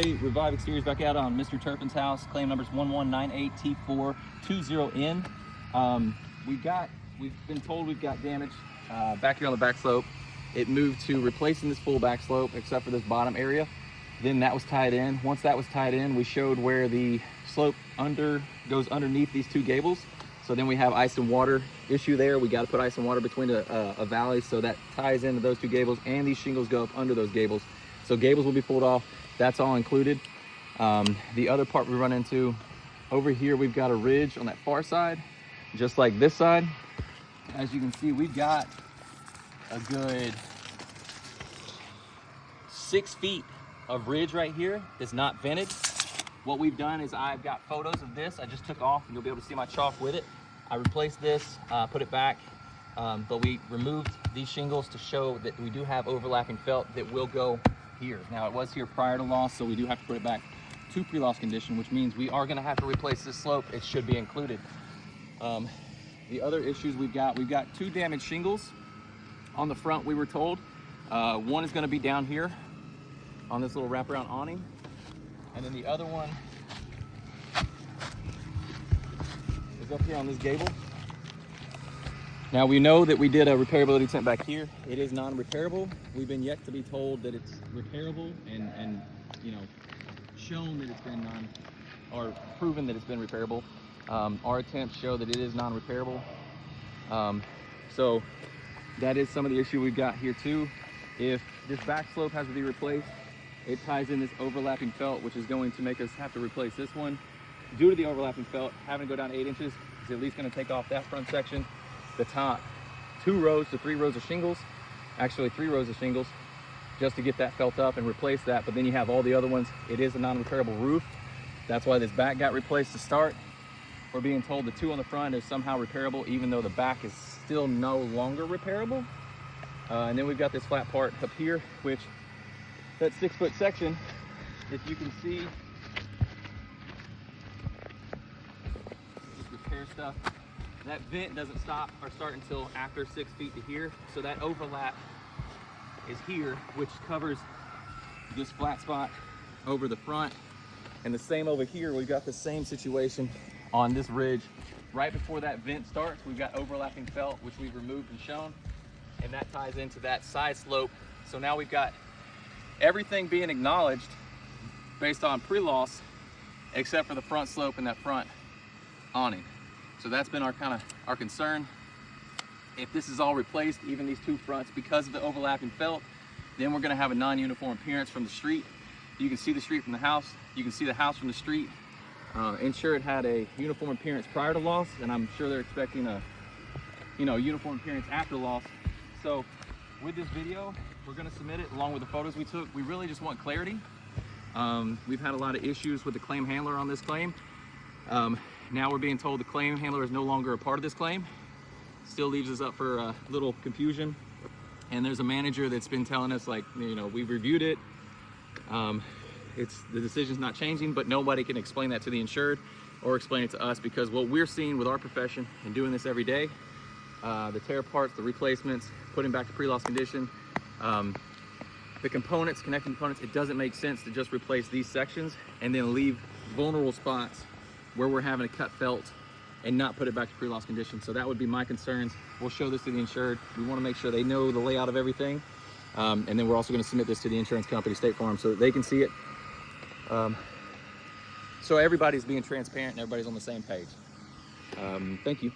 Revive Exteriors back out on Mr. Turpin's house. Claim number's 1198T420N. We've been told we've got damage back here on the back slope. It moved to replacing this full back slope except for this bottom area. Then that was tied in. Once that was tied in, we showed where the slope goes underneath these two gables. So then we have ice and water issue there. We got to put ice and water between a valley, so that ties into those two gables, and these shingles go up under those gables. So gables will be pulled off. That's all included. The other part we run into over here, we've got a ridge on that far side, just like this side. As you can see, we've got a good 6 feet of ridge right here that's not vented. What we've done is I've got photos of this. I just took off, and you'll be able to see my chalk with it. I replaced this, put it back, but we removed these shingles to show that we do have overlapping felt that will go here. Now, it was here prior to loss, so we do have to put it back to pre-loss condition, which means we are gonna have to replace this slope. It should be included. The other issues we've got 2 damaged shingles on the front, we were told. One is gonna be down here on this little wraparound awning. And then the other one is up here on this gable. Now, we know that we did a repairability tent back here. It is non-repairable. We've been yet to be told that it's repairable and you know, shown that it's been or proven that it's been repairable. Our attempts show that it is non-repairable. So that is some of the issue we've got here too. If this back slope has to be replaced, it ties in this overlapping felt, which is going to make us have to replace this one. Due to the overlapping felt, having to go down 8 inches is at least going to take off that front section, the top 2 rows to 3 rows of shingles, actually 3 rows of shingles, just to get that felt up and replace that. But then you have all the other ones. It is a non-repairable roof. That's why this back got replaced to start. We're being told the 2 on the front is somehow repairable, even though the back is still no longer repairable. And then we've got this flat part up here, which that 6-foot section, if you can see, this repair stuff, that vent doesn't stop or start until after 6 feet to here. So that overlap is here, which covers this flat spot over the front. And the same over here, we've got the same situation on this ridge. Right before that vent starts, we've got overlapping felt, which we've removed and shown, and that ties into that side slope. So now we've got everything being acknowledged based on pre-loss, except for the front slope and that front awning. So that's been our concern. If this is all replaced, even these 2 fronts, because of the overlapping felt, then we're gonna have a non-uniform appearance from the street. You can see the street from the house. You can see the house from the street. Insured had a uniform appearance prior to loss, and I'm sure they're expecting a uniform appearance after loss. So with this video, we're gonna submit it along with the photos we took. We really just want clarity. We've had a lot of issues with the claim handler on this claim. Now we're being told the claim handler is no longer a part of this claim. Still leaves us up for a little confusion. And there's a manager that's been telling us, like, we've reviewed it. The decision's not changing, but nobody can explain that to the insured or explain it to us, because what we're seeing with our profession and doing this every day, the tear parts, the replacements, putting back to pre-loss condition, the components, connecting components, it doesn't make sense to just replace these sections and then leave vulnerable spots where we're having to cut felt and not put it back to pre-loss condition. So that would be my concerns. We'll show this to the insured. We want to make sure they know the layout of everything. And then we're also going to submit this to the insurance company, State Farm, so that they can see it. So everybody's being transparent and everybody's on the same page. Thank you.